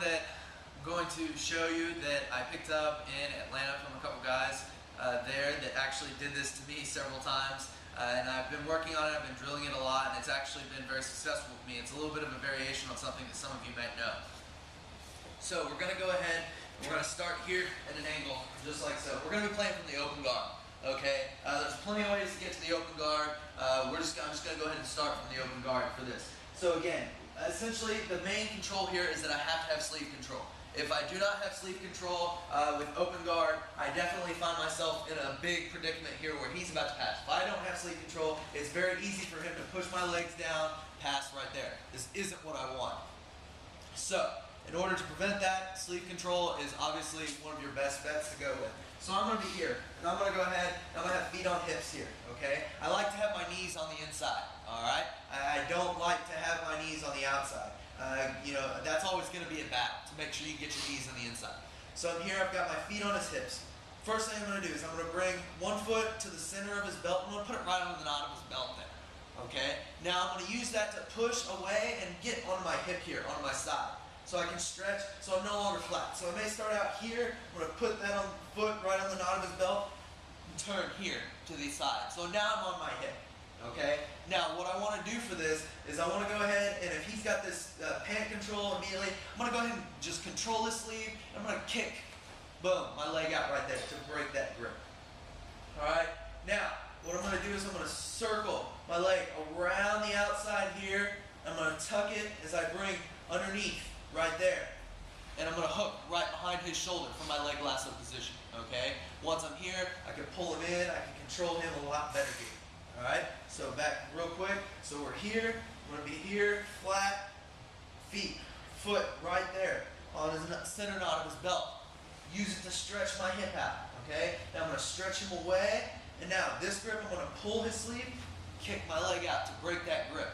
that I'm going to show you that I picked up in Atlanta from a couple guys there that actually did this to me several times. And I've been working on it, I've been drilling it a lot, and it's actually been very successful with me. It's a little bit of a variation on something that some of you might know. So we're going to go ahead and we're going to start here at an angle, just like so. We're going to be playing from the open guard, okay? There's plenty of ways to get to the open guard. I'm just going to go ahead and start from the open guard for this. So again, essentially the main control here is that I have to have sleeve control. If I do not have sleeve control with open guard, I definitely find myself in a big predicament here where he's about to pass. If I don't have sleeve control, it's very easy for him to push my legs down, pass right there. This isn't what I want. So, in order to prevent that, sleeve control is obviously one of your best bets to go with. So I'm going to be here, and I'm going to go ahead, and I'm going to have feet on hips here, okay? I like to have my knees on the inside, all right? I don't like to have my knees on the outside. That's always going to be a battle, to make sure you get your knees on the inside. So I'm here, I've got my feet on his hips. First thing I'm going to do is I'm going to bring one foot to the center of his belt. I'm going to put it right on the knot of his belt there, okay? Now I'm going to use that to push away and get onto my hip here, onto my side. So I can stretch, so I'm no longer flat. So I may start out here, I'm going to put that on the foot right on the knot of his belt, and turn here to the side. So now I'm on my hip, okay? Now what I want to do for this is I want to go ahead, and if he's got this pant control immediately, I'm going to go ahead and just control his sleeve, and I'm going to kick, boom, my leg out right there to break that grip. Alright, now what I'm going to do is I'm going to circle my leg around the outside here. I'm going to tuck it as I bring underneath right there. And I'm going to hook right behind his shoulder from my leg lasso position, okay? Once I'm here, I can pull him in, I can control him a lot better here. Alright, so back real quick. So we're here, I'm going to be here, flat, feet, foot right there on his center knot of his belt. Use it to stretch my hip out, okay? Now I'm going to stretch him away, and now this grip, I'm going to pull his sleeve, kick my leg out to break that grip,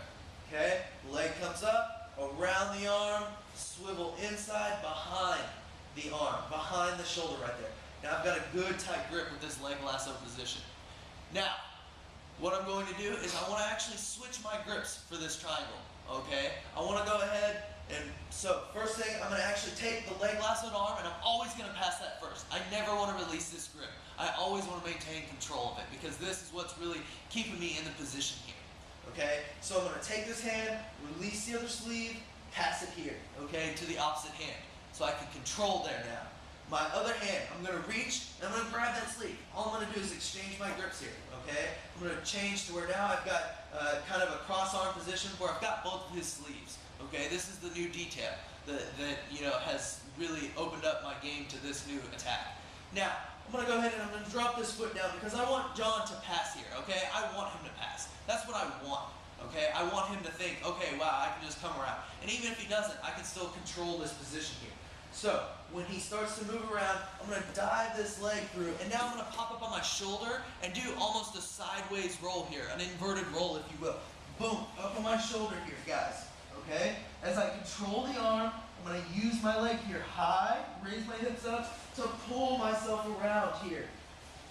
okay? The leg comes up, around the arm, swivel inside, behind the arm, behind the shoulder right there. Now I've got a good tight grip with this leg lasso position. Now, what I'm going to do is I want to actually switch my grips for this triangle, okay? I want to go ahead and, so first thing, I'm going to actually take the leg lassoed arm, and I'm always going to pass that first. I never want to release this grip. I always want to maintain control of it, because this is what's really keeping me in the position here. Okay, so I'm going to take this hand, release the other sleeve, pass it here, okay, to the opposite hand. So I can control there now. My other hand, I'm going to reach, and I'm going to grab that sleeve. All I'm going to do is exchange my grips here, okay? I'm going to change to where now I've got kind of a cross arm position where I've got both of his sleeves, okay? This is the new detail that has really opened up my game to this new attack. Now, I'm going to go ahead and I'm going to drop this foot down because I want John to pass here, okay? I want him to pass. That's what I want, okay? I want him to think, okay, wow, I can just come around. And even if he doesn't, I can still control this position here. So, when he starts to move around, I'm going to dive this leg through, and now I'm going to pop up on my shoulder and do almost a sideways roll here, an inverted roll, if you will. Boom, up on my shoulder here, guys, okay? As I control the arm, I'm going to use my leg here high, raise my hips up to pull myself around here.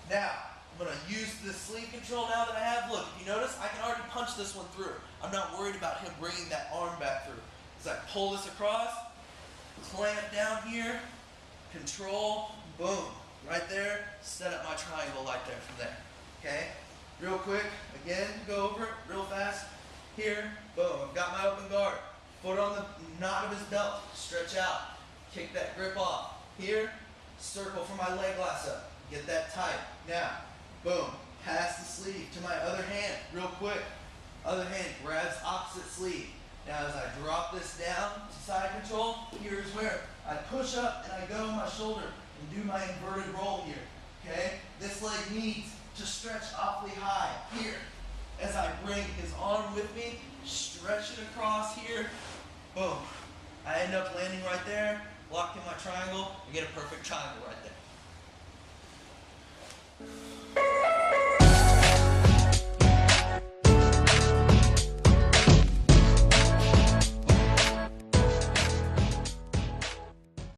Now, I'm going to use the sleeve control now that I have. Look, if you notice, I can already punch this one through. I'm not worried about him bringing that arm back through. As I pull this across, clamp down here, control, boom, right there, set up my triangle right there from there, okay? Real quick, again, go over it real fast. Here, boom, I've got my open guard. Foot on the knot of his belt, stretch out, kick that grip off. Here, circle for my leg lasso, get that tight. Now, boom, pass the sleeve to my other hand, real quick. Other hand grabs opposite sleeve. Now as I drop this down to side control, here's where I push up and I go my shoulder and do my inverted roll here, okay? This leg needs to stretch awfully high here. As I bring his arm with me, stretch it across here, boom. I end up landing right there, locked in my triangle, and get a perfect triangle right there.